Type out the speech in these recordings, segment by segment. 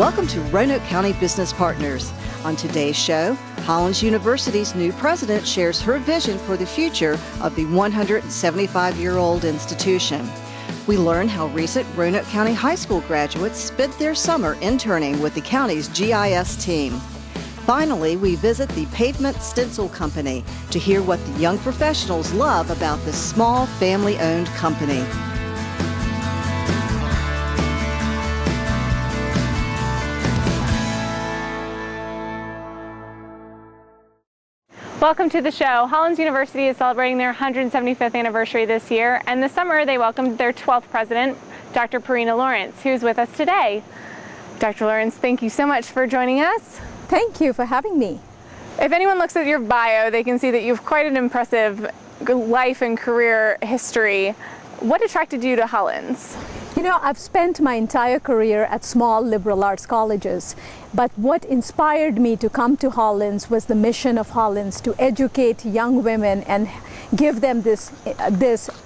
Welcome to Roanoke County Business Partners. On today's show, Hollins University's new president shares her vision for the future of the 175-year-old institution. We learn how recent Roanoke County High School graduates spent their summer interning with the county's GIS team. Finally, we visit the Pavement Stencil Company to hear what the young professionals love about this small family-owned company. Welcome to the show. Hollins University is celebrating their 175th anniversary this year, and this summer they welcomed their 12th president, Dr. Parina Lawrence, who's with us today. Dr. Lawrence, thank you so much for joining us. Thank you for having me. If anyone looks at your bio, they can see that you have quite an impressive life and career history. What attracted you to Hollins? You know, I've spent my entire career at small liberal arts colleges, but what inspired me to come to Hollins was the mission of Hollins to educate young women and give them this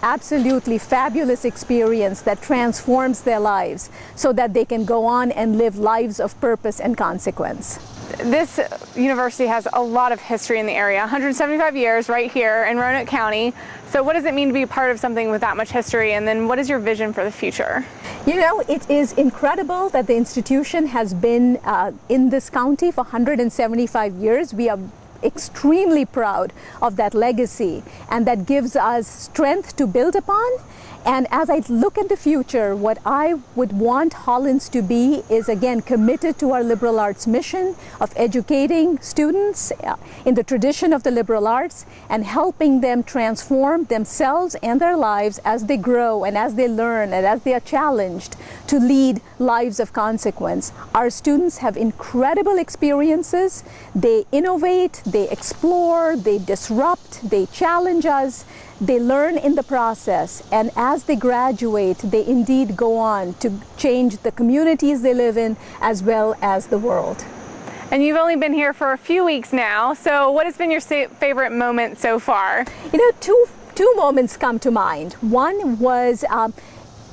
absolutely fabulous experience that transforms their lives so that they can go on and live lives of purpose and consequence. This university has a lot of history in the area, 175 years right here in Roanoke County. So what does it mean to be part of something with that much history, and then what is your vision for the future? You know, it is incredible that the institution has been in this county for 175 years. We are extremely proud of that legacy, and that gives us strength to build upon. And as I look at the future, what I would want Hollins to be is, again, committed to our liberal arts mission of educating students in the tradition of the liberal arts and helping them transform themselves and their lives as they grow and as they learn and as they are challenged to lead lives of consequence. Our students have incredible experiences. They innovate, they explore, they disrupt, they challenge us. They learn in the process, and as they graduate, they indeed go on to change the communities they live in as well as the world. And you've only been here for a few weeks now, so what has been your favorite moment so far? You know, two moments come to mind. One was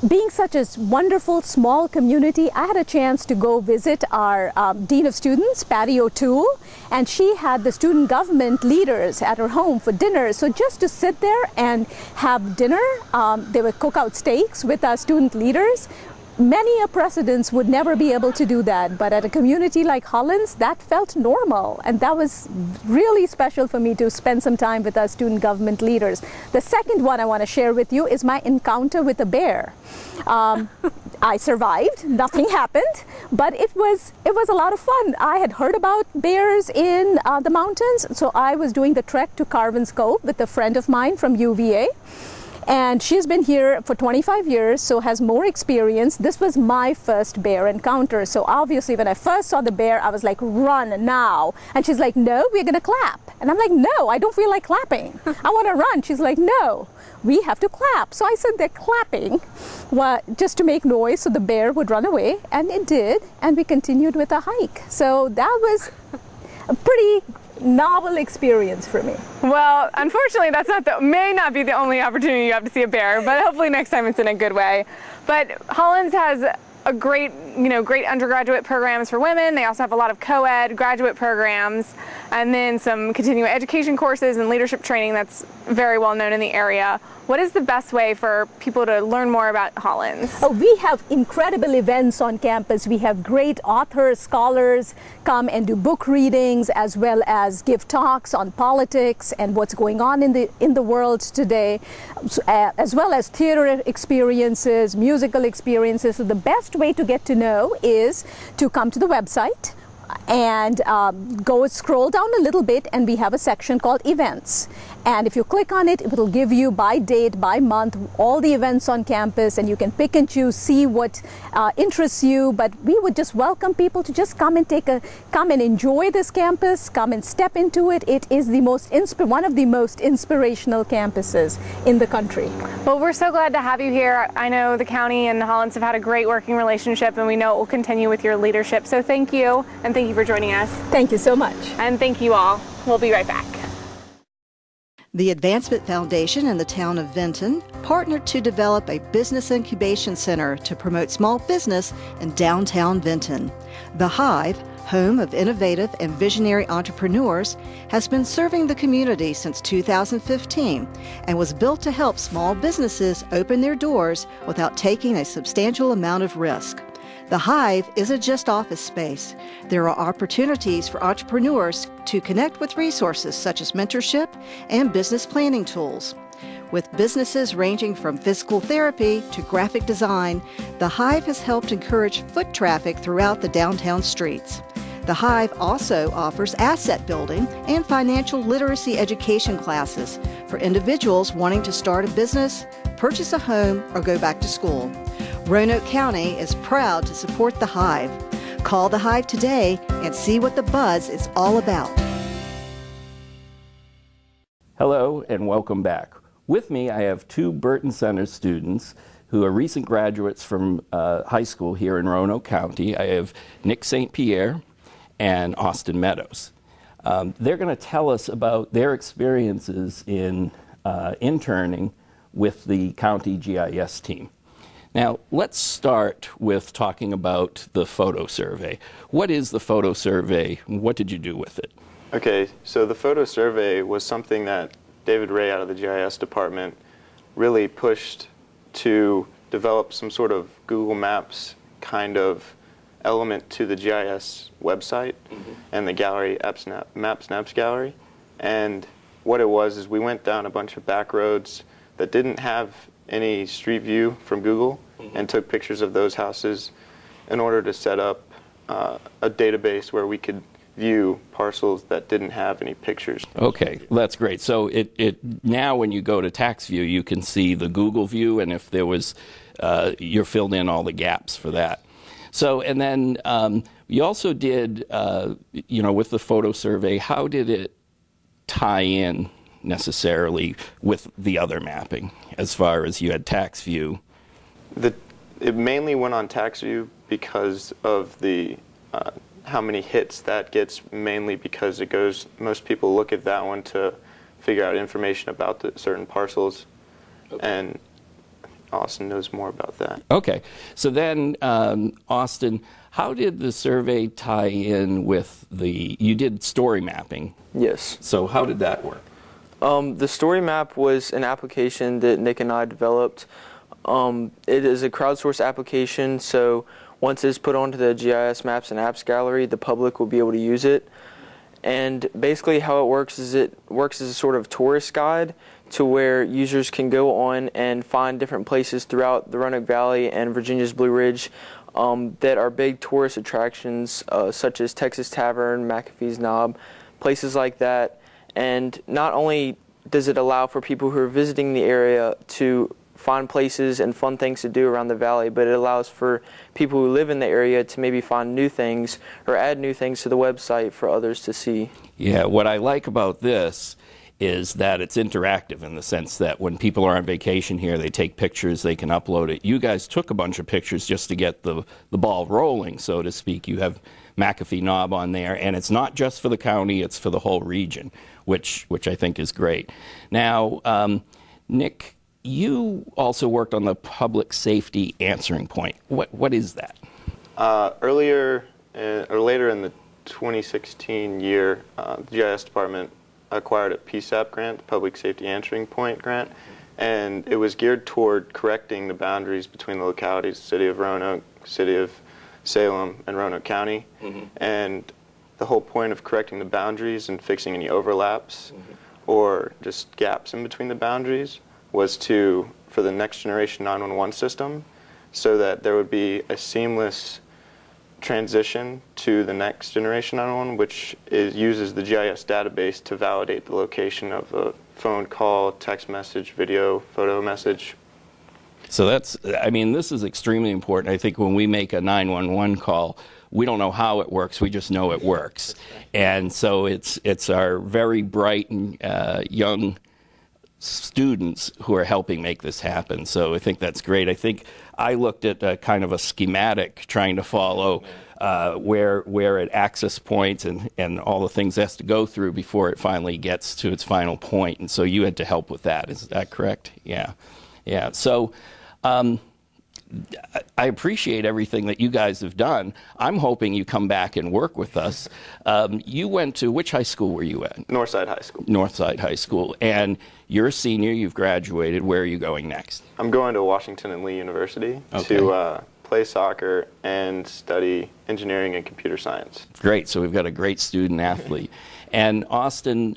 being such a wonderful small community. I had a chance to go visit our Dean of Students, Patty O'Toole, and she had the student government leaders at her home for dinner. So just to sit there and have dinner, they would cook out steaks with our student leaders. Many presidents would never be able to do that, but at a community like Hollins, that felt normal, and that was really special for me to spend some time with our student government leaders. The second one I want to share with you is my encounter with a bear. I survived, nothing happened, but it was a lot of fun. I had heard about bears in the mountains, so I was doing the trek to Carvin's Cove with a friend of mine from UVA. And she's been here for 25 years, so has more experience. This was my first bear encounter. So obviously when I first saw the bear, I was like, run now. And she's like, no, we're gonna clap. And I'm like, no, I don't feel like clapping. I wanna run. She's like, no, we have to clap. So I said they're clapping just to make noise so the bear would run away. And it did. And we continued with the hike. So that was a pretty novel experience for me. Well, unfortunately, may not be the only opportunity you have to see a bear, but hopefully next time it's in a good way. But Hollins has a great undergraduate programs for women. They also have a lot of co-ed graduate programs, and then some continuing education courses and leadership training that's very well known in the area. What is the best way for people to learn more about Hollins? Oh, we have incredible events on campus. We have great authors, scholars come and do book readings, as well as give talks on politics and what's going on in the world today, as well as theater experiences, musical experiences. So the best way to get to know is to come to the website and go scroll down a little bit, and we have a section called events. And if you click on it, it will give you by date, by month, all the events on campus, and you can pick and choose, see what interests you. But we would just welcome people to just come and enjoy this campus, come and step into it. It is one of the most inspirational campuses in the country. Well, we're so glad to have you here. I know the county and Hollins have had a great working relationship, and we know it will continue with your leadership. So thank you, and thank you for joining us. Thank you so much. And thank you all. We'll be right back. The Advancement Foundation in the town of Vinton partnered to develop a business incubation center to promote small business in downtown Vinton. The Hive, home of innovative and visionary entrepreneurs, has been serving the community since 2015 and was built to help small businesses open their doors without taking a substantial amount of risk. The Hive isn't just office space. There are opportunities for entrepreneurs to connect with resources such as mentorship and business planning tools. With businesses ranging from physical therapy to graphic design, the Hive has helped encourage foot traffic throughout the downtown streets. The Hive also offers asset building and financial literacy education classes for individuals wanting to start a business, purchase a home, or go back to school. Roanoke County is proud to support the Hive. Call the Hive today and see what the buzz is all about. Hello and welcome back. With me, I have two Burton Center students who are recent graduates from high school here in Roanoke County. I have Nick St. Pierre and Austin Meadows. They're going to tell us about their experiences in interning with the county GIS team. Now, let's start with talking about the photo survey. What is the photo survey? What did you do with it? Okay, so the photo survey was something that David Ray out of the GIS department really pushed to develop some sort of Google Maps kind of element to the GIS website and the gallery, Maps gallery. And what it was is we went down a bunch of back roads that didn't have any street view from Google and took pictures of those houses in order to set up a database where we could view parcels that didn't have any pictures. Okay, that's great. So it now when you go to TaxView, you can see the Google view, and if there was, you're filled in all the gaps for that. So, and then you also did, with the photo survey, how did it tie in necessarily with the other mapping as far as you had TaxView? It mainly went on TaxView because of the how many hits that gets, mainly because it goes, most people look at that one to figure out information about the certain parcels. Okay. And Austin knows more about that. Okay, so then Austin, how did the survey tie in with you did story mapping? Yes. So how did that work? The story map was an application that Nick and I developed. It is a crowdsourced application, so once it's put onto the GIS Maps and Apps gallery, the public will be able to use it. And basically how it works is it works as a sort of tourist guide to where users can go on and find different places throughout the Roanoke Valley and Virginia's Blue Ridge that are big tourist attractions, such as Texas Tavern, McAfee's Knob, places like that. And not only does it allow for people who are visiting the area to find places and fun things to do around the valley, but it allows for people who live in the area to maybe find new things or add new things to the website for others to see. Yeah, what I like about this is that it's interactive in the sense that when people are on vacation here, they take pictures, they can upload it. You guys took a bunch of pictures just to get the ball rolling, so to speak. You have McAfee Knob on there, and it's not just for the county, it's for the whole region, which I think is great. Now, Nick, you also worked on the public safety answering point. What is that? Later in the 2016 year, the GIS department acquired a PSAP grant, the Public Safety Answering Point grant, and it was geared toward correcting the boundaries between the localities, City of Roanoke, City of Salem, and Roanoke County. And the whole point of correcting the boundaries and fixing any overlaps or just gaps in between the boundaries was for the next generation 911 system, so that there would be a seamless transition to the next generation 911, which uses the GIS database to validate the location of a phone call, text message, video, photo message. So this is extremely important. I think when we make a 911 call, we don't know how it works, we just know it works. And so it's our very bright and young students who are helping make this happen. So I think that's great. I think I looked at kind of a schematic trying to follow where it access points and all the things it has to go through before it finally gets to its final point. And so you had to help with that. Is that correct? Yeah. Yeah. So I appreciate everything that you guys have done. I'm hoping you come back and work with us. You went to, which high school were you at? Northside High School. Northside High School. And you're a senior, you've graduated. Where are you going next? I'm going to Washington and Lee University to play soccer and study engineering and computer science. Great, so we've got a great student athlete. And Austin,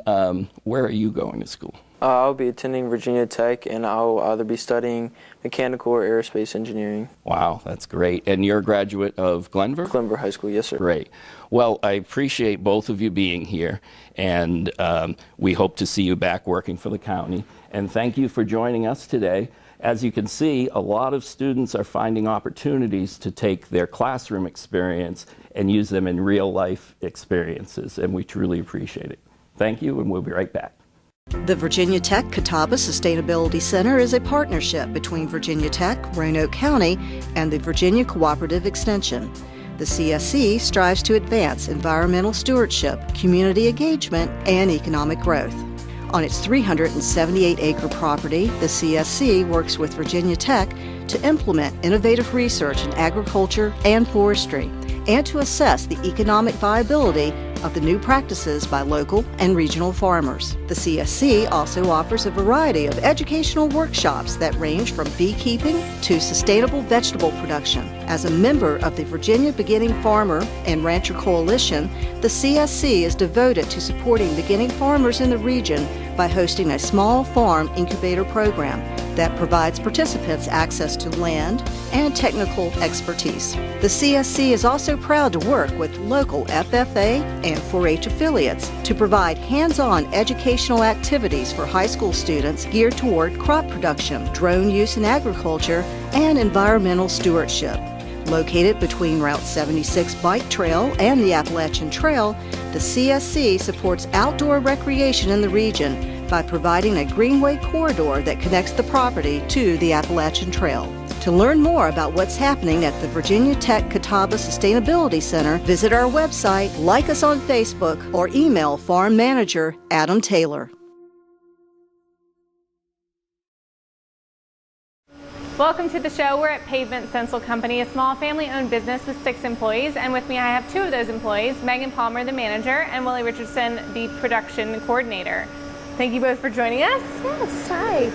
where are you going to school? I'll be attending Virginia Tech, and I'll either be studying mechanical or aerospace engineering. Wow, that's great. And you're a graduate of Glenver? Glenver High School, yes, sir. Great. Well, I appreciate both of you being here, and we hope to see you back working for the county. And thank you for joining us today. As you can see, a lot of students are finding opportunities to take their classroom experience and use them in real-life experiences, and we truly appreciate it. Thank you, and we'll be right back. The Virginia Tech Catawba Sustainability Center is a partnership between Virginia Tech, Roanoke County, and the Virginia Cooperative Extension. The CSC strives to advance environmental stewardship, community engagement, and economic growth. On its 378-acre property, the CSC works with Virginia Tech to implement innovative research in agriculture and forestry, and to assess the economic viability of the new practices by local and regional farmers. The CSC also offers a variety of educational workshops that range from beekeeping to sustainable vegetable production. As a member of the Virginia Beginning Farmer and Rancher Coalition, the CSC is devoted to supporting beginning farmers in the region by hosting a small farm incubator program that provides participants access to land and technical expertise. The CSC is also proud to work with local FFA and 4-H affiliates to provide hands-on educational activities for high school students geared toward crop production, drone use in agriculture, and environmental stewardship. Located between Route 76 Bike Trail and the Appalachian Trail, the CSC supports outdoor recreation in the region by providing a greenway corridor that connects the property to the Appalachian Trail. To learn more about what's happening at the Virginia Tech Catawba Sustainability Center, visit our website, like us on Facebook, or email Farm Manager Adam Taylor. Welcome to the show. We're at Pavement Stencil Company, a small family-owned business with 6 employees, and with me I have 2 of those employees, Megan Palmer, the manager, and Willie Richardson, the production coordinator. Thank you both for joining us. Yes, hi.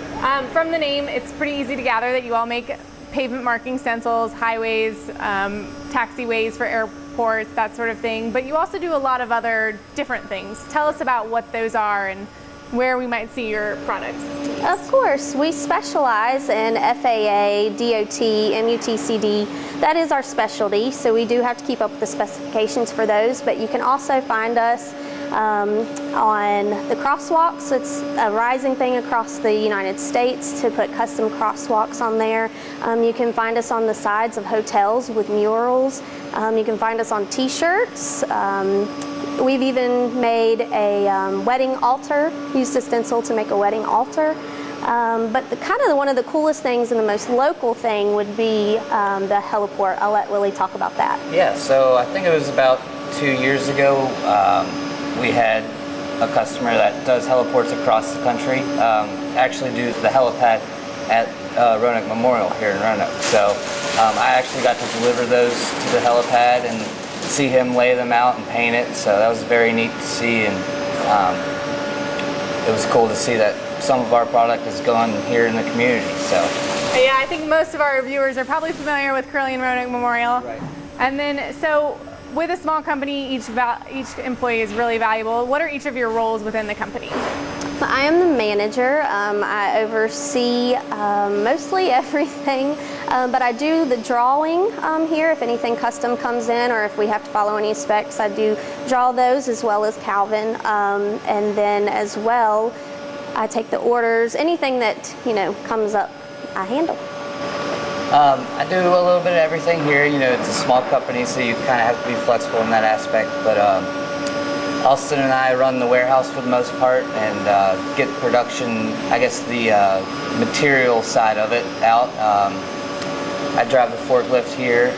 From the name, it's pretty easy to gather that you all make pavement marking stencils, highways, taxiways for airports, that sort of thing, but you also do a lot of other different things. Tell us about what those are and where we might see your products. Of course, we specialize in FAA, DOT, MUTCD. That is our specialty, so we do have to keep up with the specifications for those, but you can also find us on the crosswalks. It's a rising thing across the United States to put custom crosswalks on there. You can find us on the sides of hotels with murals. You can find us on t-shirts. We've even made a wedding altar, used a stencil to make a wedding altar. But one of the coolest things and the most local thing would be the heliport. I'll let Willie talk about that. Yeah, so I think it was about 2 years ago, we had a customer that does heliports across the country, actually do the helipad at Roanoke Memorial here in Roanoke. So I actually got to deliver those to the helipad and see him lay them out and paint it. So that was very neat to see, and it was cool to see that some of our product is going here in the community. So yeah, I think most of our viewers are probably familiar with Curly and Roanoke Memorial. Right. And then, so with a small company, each employee is really valuable. What are each of your roles within the company? I am the manager. I oversee mostly everything, but I do the drawing here. If anything custom comes in or if we have to follow any specs, I do draw those, as well as Calvin. And then as well, I take the orders. Anything that comes up, I handle. I do a little bit of everything here. It's a small company, so you kind of have to be flexible in that aspect. But Austin and I run the warehouse for the most part and get production, I guess the material side of it out. I drive the forklift here.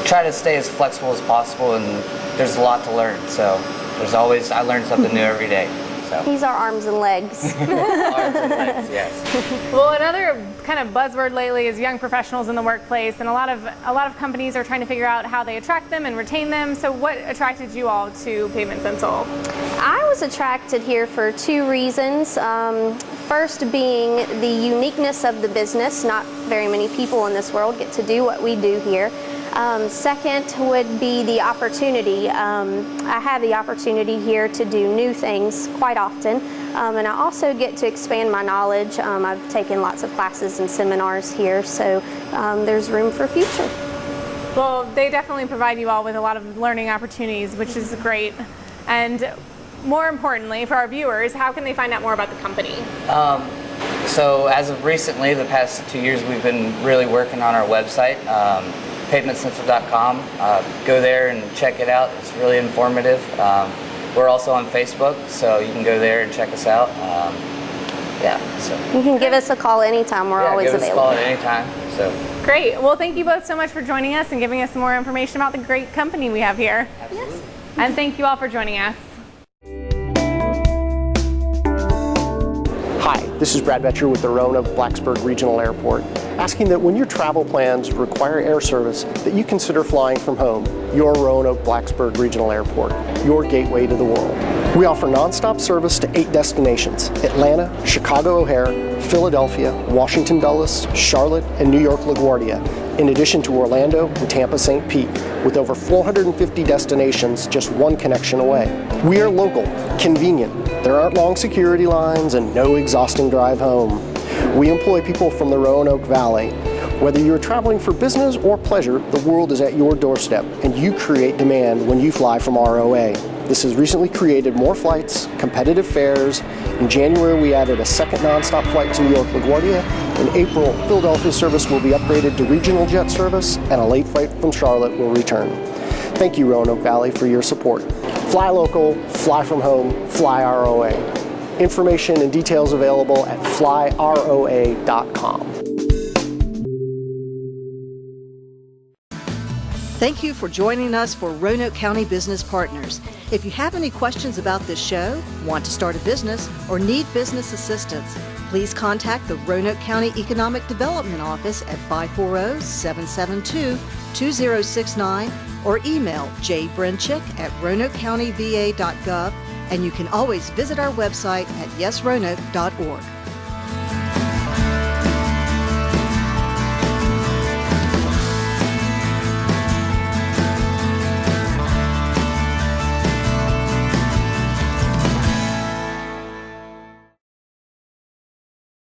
Try to stay as flexible as possible, and there's a lot to learn, so I learn something new every day. So. He's our arms and legs. Arms and legs, yes. Well, another kind of buzzword lately is young professionals in the workplace, and a lot of companies are trying to figure out how they attract them and retain them. So what attracted you all to Pavement Stencil? I was attracted here for two reasons. First being the uniqueness of the business. Not very many people in this world get to do what we do here. Second would be the opportunity. I have the opportunity here to do new things quite often, and I also get to expand my knowledge. I've taken lots of classes and seminars here, so there's room for future. Well, they definitely provide you all with a lot of learning opportunities, which is great. And more importantly, for our viewers, how can they find out more about the company? So as of recently, the past 2 years, we've been really working on our website. PavementStencil.com. Go there and check it out. It's really informative. We're also on Facebook, so you can go there and check us out. So You can give us a call anytime. We're always give us available. a call at any time. So Great. Well, thank you both so much for joining us and giving us some more information about the great company we have here. absolutely. And thank you all for joining us. Hi, this is Brad Betcher with the Roanoke Blacksburg Regional Airport, asking that when your travel plans require air service, that you consider flying from home, your Roanoke Blacksburg Regional Airport, your gateway to the world. We offer nonstop service to 8 destinations: Atlanta, Chicago O'Hare, Philadelphia, Washington Dulles, Charlotte, and New York LaGuardia, in addition to Orlando and Tampa St. Pete, with over 450 destinations just one connection away. We are local, convenient. There aren't long security lines and no exhausting drive home. We employ people from the Roanoke Valley. Whether you're traveling for business or pleasure, the world is at your doorstep, and you create demand when you fly from ROA. This has recently created more flights, competitive fares. In January, we added a second nonstop flight to New York LaGuardia. In April, Philadelphia service will be upgraded to regional jet service, and a late flight from Charlotte will return. Thank you, Roanoke Valley, for your support. Fly local, fly from home, fly ROA. Information and details available at flyroa.com. Thank you for joining us for Roanoke County Business Partners. If you have any questions about this show, want to start a business, or need business assistance, please contact the Roanoke County Economic Development Office at 540-772-2069 or email jbrenchick@roanokecountyva.gov, and you can always visit our website at yesroanoke.org.